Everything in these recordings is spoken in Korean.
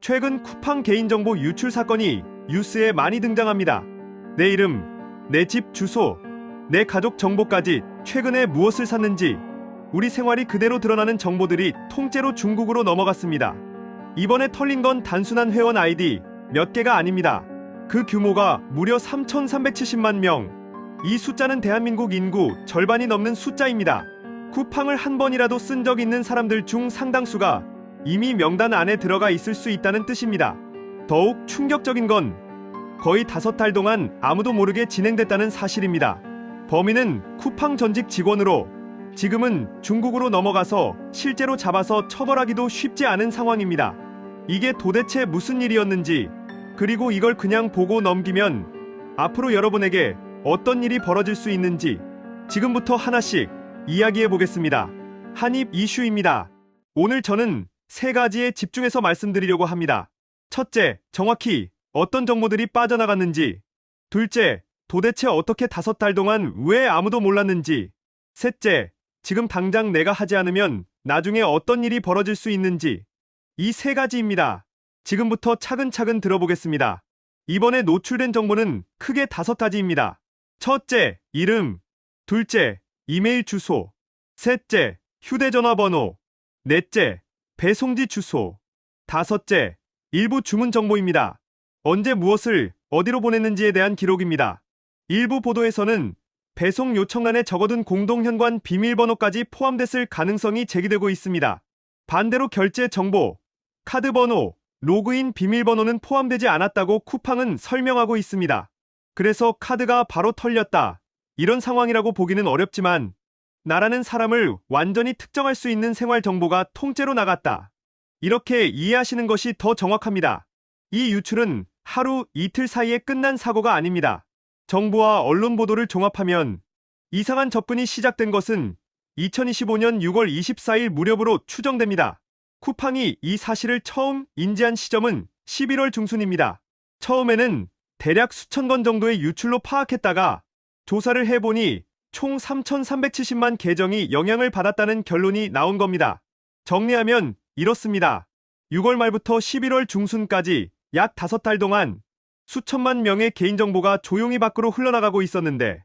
최근 쿠팡 개인정보 유출 사건이 뉴스에 많이 등장합니다. 내 이름, 내 집 주소, 내 가족 정보까지 최근에 무엇을 샀는지 우리 생활이 그대로 드러나는 정보들이 통째로 중국으로 넘어갔습니다. 이번에 털린 건 단순한 회원 아이디 몇 개가 아닙니다. 그 규모가 무려 3,370만 명. 이 숫자는 대한민국 인구 절반이 넘는 숫자입니다. 쿠팡을 한 번이라도 쓴 적 있는 사람들 중 상당수가 이미 명단 안에 들어가 있을 수 있다는 뜻입니다. 더욱 충격적인 건 거의 5달 동안 아무도 모르게 진행됐다는 사실입니다. 범인은 쿠팡 전직 직원으로 지금은 중국으로 넘어가서 실제로 잡아서 처벌하기도 쉽지 않은 상황입니다. 이게 도대체 무슨 일이었는지, 그리고 이걸 그냥 보고 넘기면 앞으로 여러분에게 어떤 일이 벌어질 수 있는지 지금부터 하나씩 이야기해 보겠습니다. 한입 이슈입니다. 오늘 저는 3가지에 집중해서 말씀드리려고 합니다. 첫째, 정확히 어떤 정보들이 빠져나갔는지. 둘째, 도대체 어떻게 5달 동안 왜 아무도 몰랐는지. 셋째, 지금 당장 내가 하지 않으면 나중에 어떤 일이 벌어질 수 있는지. 이 3가지입니다. 지금부터 차근차근 들어보겠습니다. 이번에 노출된 정보는 크게 5가지입니다. 첫째, 이름. 둘째, 이메일 주소. 셋째, 휴대전화 번호. 넷째, 배송지 주소. 다섯째, 일부 주문 정보입니다. 언제 무엇을 어디로 보냈는지에 대한 기록입니다. 일부 보도에서는 배송 요청란에 적어둔 공동현관 비밀번호까지 포함됐을 가능성이 제기되고 있습니다. 반대로 결제 정보, 카드 번호, 로그인 비밀번호는 포함되지 않았다고 쿠팡은 설명하고 있습니다. 그래서 카드가 바로 털렸다, 이런 상황이라고 보기는 어렵지만 나라는 사람을 완전히 특정할 수 있는 생활 정보가 통째로 나갔다, 이렇게 이해하시는 것이 더 정확합니다. 이 유출은 하루 이틀 사이에 끝난 사고가 아닙니다. 정부와 언론 보도를 종합하면 이상한 접근이 시작된 것은 2025년 6월 24일 무렵으로 추정됩니다. 쿠팡이 이 사실을 처음 인지한 시점은 11월 중순입니다. 처음에는 대략 수천 건 정도의 유출로 파악했다가 조사를 해보니 총 3,370만 계정이 영향을 받았다는 결론이 나온 겁니다. 정리하면 이렇습니다. 6월 말부터 11월 중순까지 약 5달 동안 수천만 명의 개인정보가 조용히 밖으로 흘러나가고 있었는데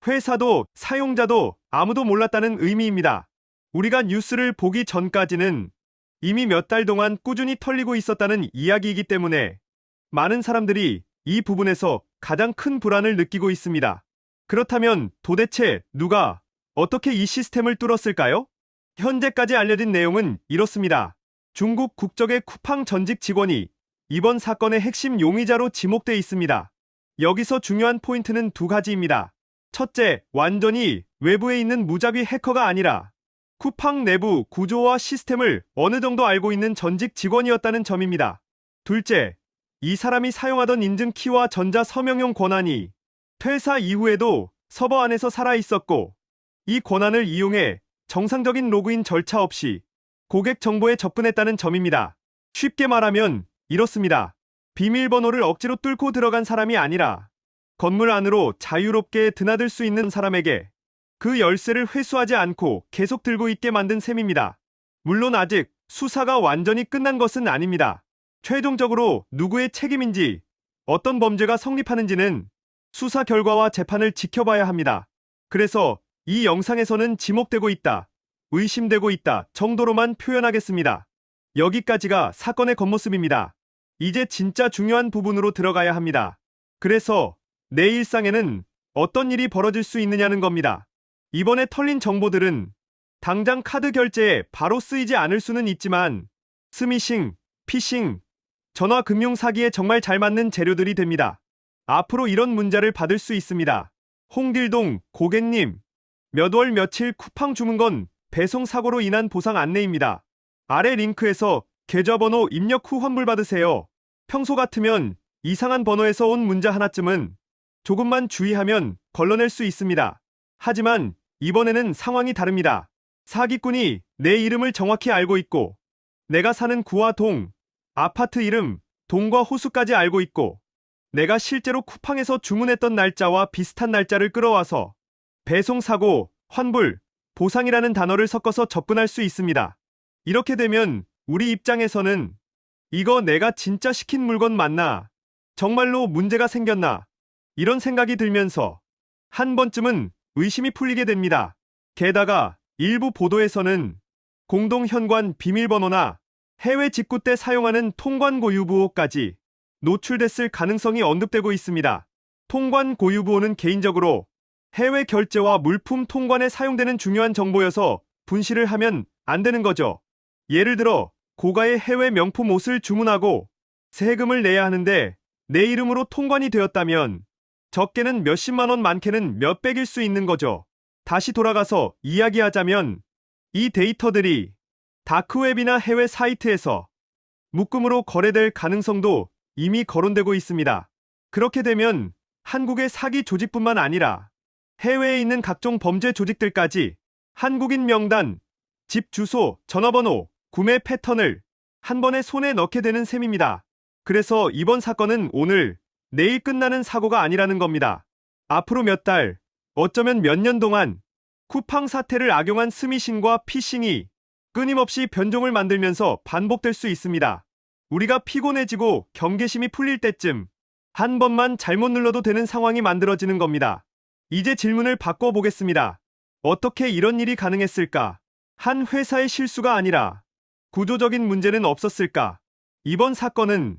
회사도 사용자도 아무도 몰랐다는 의미입니다. 우리가 뉴스를 보기 전까지는 이미 몇 달 동안 꾸준히 털리고 있었다는 이야기이기 때문에 많은 사람들이 이 부분에서 가장 큰 불안을 느끼고 있습니다. 그렇다면 도대체 누가 어떻게 이 시스템을 뚫었을까요? 현재까지 알려진 내용은 이렇습니다. 중국 국적의 쿠팡 전직 직원이 이번 사건의 핵심 용의자로 지목돼 있습니다. 여기서 중요한 포인트는 2가지입니다. 첫째, 완전히 외부에 있는 무작위 해커가 아니라 쿠팡 내부 구조와 시스템을 어느 정도 알고 있는 전직 직원이었다는 점입니다. 둘째, 이 사람이 사용하던 인증 키와 전자 서명용 권한이 퇴사 이후에도 서버 안에서 살아있었고, 이 권한을 이용해 정상적인 로그인 절차 없이 고객 정보에 접근했다는 점입니다. 쉽게 말하면 이렇습니다. 비밀번호를 억지로 뚫고 들어간 사람이 아니라 건물 안으로 자유롭게 드나들 수 있는 사람에게 그 열쇠를 회수하지 않고 계속 들고 있게 만든 셈입니다. 물론 아직 수사가 완전히 끝난 것은 아닙니다. 최종적으로 누구의 책임인지, 어떤 범죄가 성립하는지는 수사 결과와 재판을 지켜봐야 합니다. 그래서 이 영상에서는 지목되고 있다, 의심되고 있다 정도로만 표현하겠습니다. 여기까지가 사건의 겉모습입니다. 이제 진짜 중요한 부분으로 들어가야 합니다. 그래서 내 일상에는 어떤 일이 벌어질 수 있느냐는 겁니다. 이번에 털린 정보들은 당장 카드 결제에 바로 쓰이지 않을 수는 있지만 스미싱, 피싱, 전화 금융 사기에 정말 잘 맞는 재료들이 됩니다. 앞으로 이런 문자를 받을 수 있습니다. 홍길동 고객님, 몇 월 며칠 쿠팡 주문건 배송 사고로 인한 보상 안내입니다. 아래 링크에서 계좌번호 입력 후 환불받으세요. 평소 같으면 이상한 번호에서 온 문자 하나쯤은 조금만 주의하면 걸러낼 수 있습니다. 하지만 이번에는 상황이 다릅니다. 사기꾼이 내 이름을 정확히 알고 있고 내가 사는 구와 동, 아파트 이름, 동과 호수까지 알고 있고 내가 실제로 쿠팡에서 주문했던 날짜와 비슷한 날짜를 끌어와서 배송 사고, 환불, 보상이라는 단어를 섞어서 접근할 수 있습니다. 이렇게 되면 우리 입장에서는 이거 내가 진짜 시킨 물건 맞나? 정말로 문제가 생겼나? 이런 생각이 들면서 한 번쯤은 의심이 풀리게 됩니다. 게다가 일부 보도에서는 공동 현관 비밀번호나 해외 직구 때 사용하는 통관 고유부호까지 노출됐을 가능성이 언급되고 있습니다. 통관 고유부호는 개인적으로 해외 결제와 물품 통관에 사용되는 중요한 정보여서 분실을 하면 안 되는 거죠. 예를 들어 고가의 해외 명품 옷을 주문하고 세금을 내야 하는데 내 이름으로 통관이 되었다면 적게는 몇십만 원, 많게는 몇백일 수 있는 거죠. 다시 돌아가서 이야기하자면 이 데이터들이 다크웹이나 해외 사이트에서 묶음으로 거래될 가능성도 이미 거론되고 있습니다. 그렇게 되면 한국의 사기 조직뿐만 아니라 해외에 있는 각종 범죄 조직들까지 한국인 명단, 집 주소, 전화번호, 구매 패턴을 한 번에 손에 넣게 되는 셈입니다. 그래서 이번 사건은 오늘, 내일 끝나는 사고가 아니라는 겁니다. 앞으로 몇 달, 어쩌면 몇 년 동안 쿠팡 사태를 악용한 스미싱과 피싱이 끊임없이 변종을 만들면서 반복될 수 있습니다. 우리가 피곤해지고 경계심이 풀릴 때쯤 한 번만 잘못 눌러도 되는 상황이 만들어지는 겁니다. 이제 질문을 바꿔보겠습니다. 어떻게 이런 일이 가능했을까? 한 회사의 실수가 아니라 구조적인 문제는 없었을까? 이번 사건은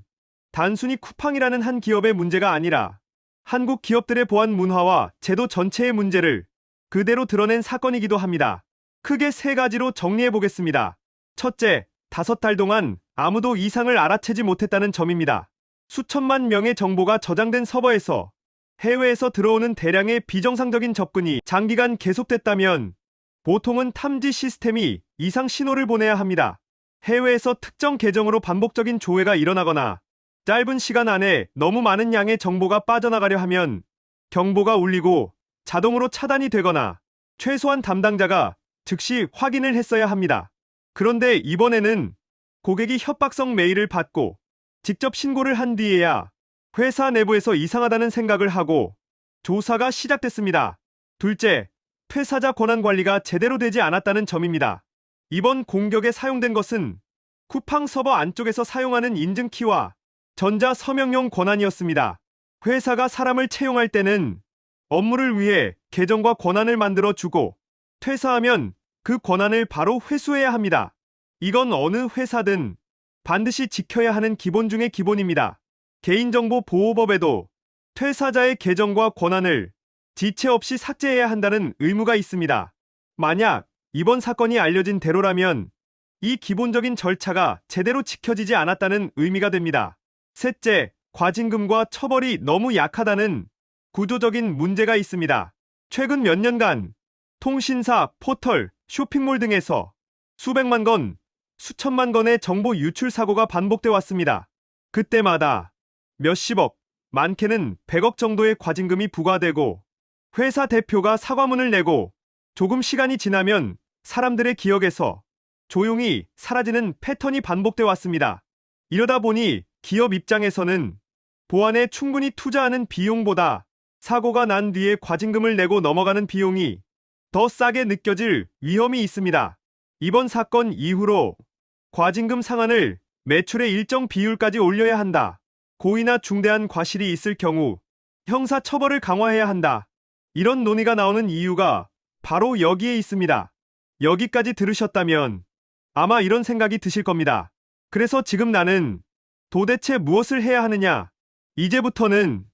단순히 쿠팡이라는 한 기업의 문제가 아니라 한국 기업들의 보안 문화와 제도 전체의 문제를 그대로 드러낸 사건이기도 합니다. 크게 세 가지로 정리해 보겠습니다. 첫째, 5달 동안 아무도 이상을 알아채지 못했다는 점입니다. 수천만 명의 정보가 저장된 서버에서 해외에서 들어오는 대량의 비정상적인 접근이 장기간 계속됐다면 보통은 탐지 시스템이 이상 신호를 보내야 합니다. 해외에서 특정 계정으로 반복적인 조회가 일어나거나 짧은 시간 안에 너무 많은 양의 정보가 빠져나가려 하면 경보가 울리고 자동으로 차단이 되거나 최소한 담당자가 즉시 확인을 했어야 합니다. 그런데 이번에는 고객이 협박성 메일을 받고 직접 신고를 한 뒤에야 회사 내부에서 이상하다는 생각을 하고 조사가 시작됐습니다. 둘째, 퇴사자 권한 관리가 제대로 되지 않았다는 점입니다. 이번 공격에 사용된 것은 쿠팡 서버 안쪽에서 사용하는 인증키와 전자 서명용 권한이었습니다. 회사가 사람을 채용할 때는 업무를 위해 계정과 권한을 만들어 주고 퇴사하면 그 권한을 바로 회수해야 합니다. 이건 어느 회사든 반드시 지켜야 하는 기본 중의 기본입니다. 개인정보 보호법에도 퇴사자의 계정과 권한을 지체 없이 삭제해야 한다는 의무가 있습니다. 만약 이번 사건이 알려진 대로라면 이 기본적인 절차가 제대로 지켜지지 않았다는 의미가 됩니다. 셋째, 과징금과 처벌이 너무 약하다는 구조적인 문제가 있습니다. 최근 몇 년간 통신사, 포털, 쇼핑몰 등에서 수백만 건, 수천만 건의 정보 유출 사고가 반복돼 왔습니다. 그때마다 몇십억, 많게는 100억 정도의 과징금이 부과되고 회사 대표가 사과문을 내고 조금 시간이 지나면 사람들의 기억에서 조용히 사라지는 패턴이 반복돼 왔습니다. 이러다 보니 기업 입장에서는 보안에 충분히 투자하는 비용보다 사고가 난 뒤에 과징금을 내고 넘어가는 비용이 더 싸게 느껴질 위험이 있습니다. 이번 사건 이후로 과징금 상한을 매출의 일정 비율까지 올려야 한다. 고의나 중대한 과실이 있을 경우 형사 처벌을 강화해야 한다. 이런 논의가 나오는 이유가 바로 여기에 있습니다. 여기까지 들으셨다면 아마 이런 생각이 드실 겁니다. 그래서 지금 나는 도대체 무엇을 해야 하느냐? 이제부터는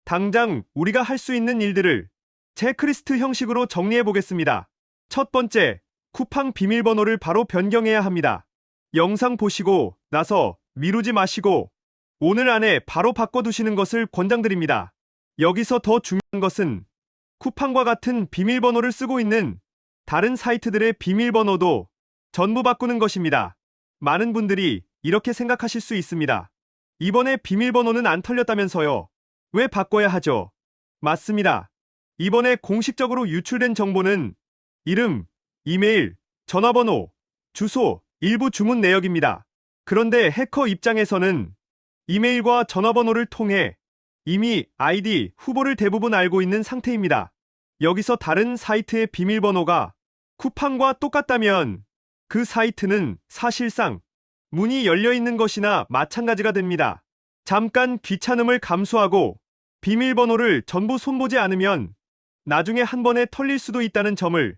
당장 우리가 할 수 있는 일들을 체크리스트 형식으로 정리해 보겠습니다. 첫 번째, 쿠팡 비밀번호를 바로 변경해야 합니다. 영상 보시고 나서 미루지 마시고 오늘 안에 바로 바꿔두시는 것을 권장드립니다. 여기서 더 중요한 것은 쿠팡과 같은 비밀번호를 쓰고 있는 다른 사이트들의 비밀번호도 전부 바꾸는 것입니다. 많은 분들이 이렇게 생각하실 수 있습니다. 이번에 비밀번호는 안 털렸다면서요. 왜 바꿔야 하죠? 맞습니다. 이번에 공식적으로 유출된 정보는 이름, 이메일, 전화번호, 주소, 일부 주문 내역입니다. 그런데 해커 입장에서는 이메일과 전화번호를 통해 이미 아이디, 후보를 대부분 알고 있는 상태입니다. 여기서 다른 사이트의 비밀번호가 쿠팡과 똑같다면 그 사이트는 사실상 문이 열려 있는 것이나 마찬가지가 됩니다. 잠깐 귀찮음을 감수하고 비밀번호를 전부 손보지 않으면 나중에 한 번에 털릴 수도 있다는 점을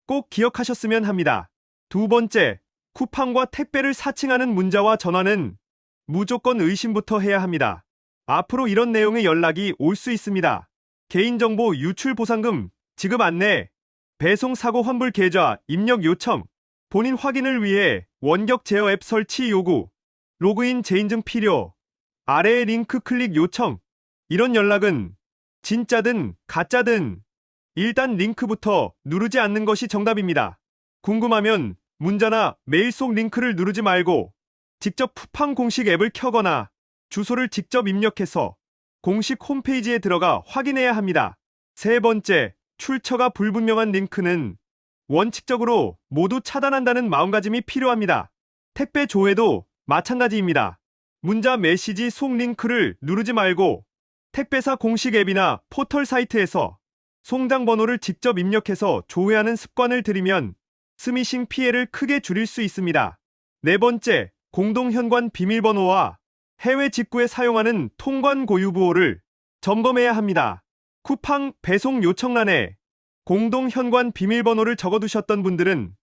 꼭 기억하셨으면 합니다. 두 번째, 쿠팡과 택배를 사칭하는 문자와 전화는 무조건 의심부터 해야 합니다. 앞으로 이런 내용의 연락이 올 수 있습니다. 개인정보 유출 보상금, 지급 안내, 배송 사고 환불 계좌 입력 요청, 본인 확인을 위해 원격 제어 앱 설치 요구, 로그인 재인증 필요, 아래의 링크 클릭 요청. 이런 연락은 진짜든 가짜든 일단 링크부터 누르지 않는 것이 정답입니다. 궁금하면 문자나 메일 속 링크를 누르지 말고 직접 쿠팡 공식 앱을 켜거나 주소를 직접 입력해서 공식 홈페이지에 들어가 확인해야 합니다. 세 번째, 출처가 불분명한 링크는 원칙적으로 모두 차단한다는 마음가짐이 필요합니다. 택배 조회도 마찬가지입니다. 문자 메시지 속 링크를 누르지 말고 택배사 공식 앱이나 포털 사이트에서 송장 번호를 직접 입력해서 조회하는 습관을 들이면 스미싱 피해를 크게 줄일 수 있습니다. 네 번째, 공동 현관 비밀번호와 해외 직구에 사용하는 통관 고유 부호를 점검해야 합니다. 쿠팡 배송 요청란에 공동 현관 비밀번호를 적어두셨던 분들은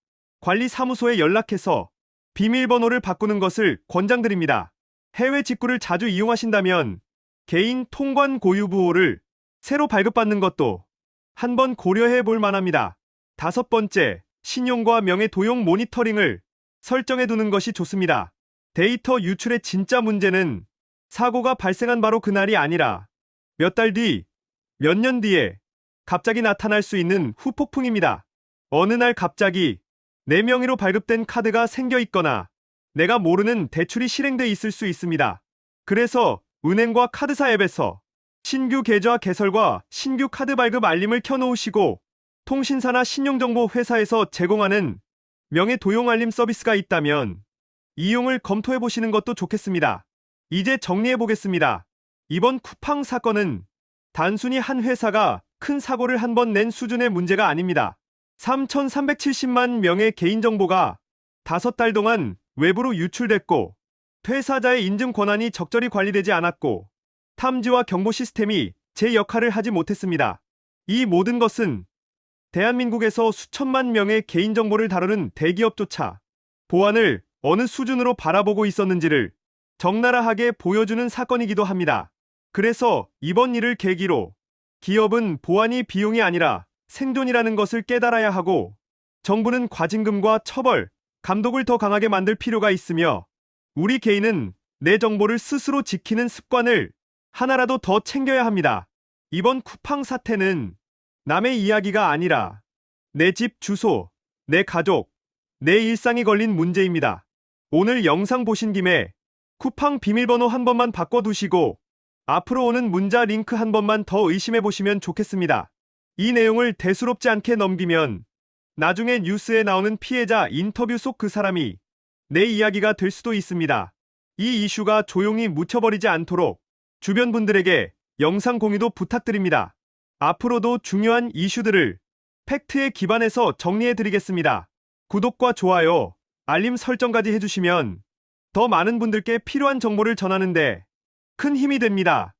관리사무소에 연락해서 비밀번호를 바꾸는 것을 권장드립니다. 해외 직구를 자주 이용하신다면 개인 통관 고유 부호를 새로 발급받는 것도 한번 고려해 볼 만합니다. 다섯 번째, 신용과 명예 도용 모니터링을 설정해 두는 것이 좋습니다. 데이터 유출의 진짜 문제는 사고가 발생한 바로 그날이 아니라 몇 달 뒤, 몇 년 뒤에 갑자기 나타날 수 있는 후폭풍입니다. 어느 날 갑자기 내 명의로 발급된 카드가 생겨 있거나 내가 모르는 대출이 실행돼 있을 수 있습니다. 그래서 은행과 카드사 앱에서 신규 계좌 개설과 신규 카드 발급 알림을 켜놓으시고 통신사나 신용정보 회사에서 제공하는 명예 도용 알림 서비스가 있다면 이용을 검토해 보시는 것도 좋겠습니다. 이제 정리해 보겠습니다. 이번 쿠팡 사건은 단순히 한 회사가 큰 사고를 한 번 낸 수준의 문제가 아닙니다. 3,370만 명의 개인정보가 5달 동안 외부로 유출됐고 퇴사자의 인증 권한이 적절히 관리되지 않았고 탐지와 경보 시스템이 제 역할을 하지 못했습니다. 이 모든 것은 대한민국에서 수천만 명의 개인정보를 다루는 대기업조차 보안을 어느 수준으로 바라보고 있었는지를 적나라하게 보여주는 사건이기도 합니다. 그래서 이번 일을 계기로 기업은 보안이 비용이 아니라 생존이라는 것을 깨달아야 하고 정부는 과징금과 처벌, 감독을 더 강하게 만들 필요가 있으며 우리 개인은 내 정보를 스스로 지키는 습관을 하나라도 더 챙겨야 합니다. 이번 쿠팡 사태는 남의 이야기가 아니라 내 집 주소, 내 가족, 내 일상이 걸린 문제입니다. 오늘 영상 보신 김에 쿠팡 비밀번호 한 번만 바꿔두시고 앞으로 오는 문자 링크 한 번만 더 의심해 보시면 좋겠습니다. 이 내용을 대수롭지 않게 넘기면 나중에 뉴스에 나오는 피해자 인터뷰 속 그 사람이 내 이야기가 될 수도 있습니다. 이 이슈가 조용히 묻혀버리지 않도록 주변 분들에게 영상 공유도 부탁드립니다. 앞으로도 중요한 이슈들을 팩트에 기반해서 정리해 드리겠습니다. 구독과 좋아요, 알림 설정까지 해주시면 더 많은 분들께 필요한 정보를 전하는데 큰 힘이 됩니다.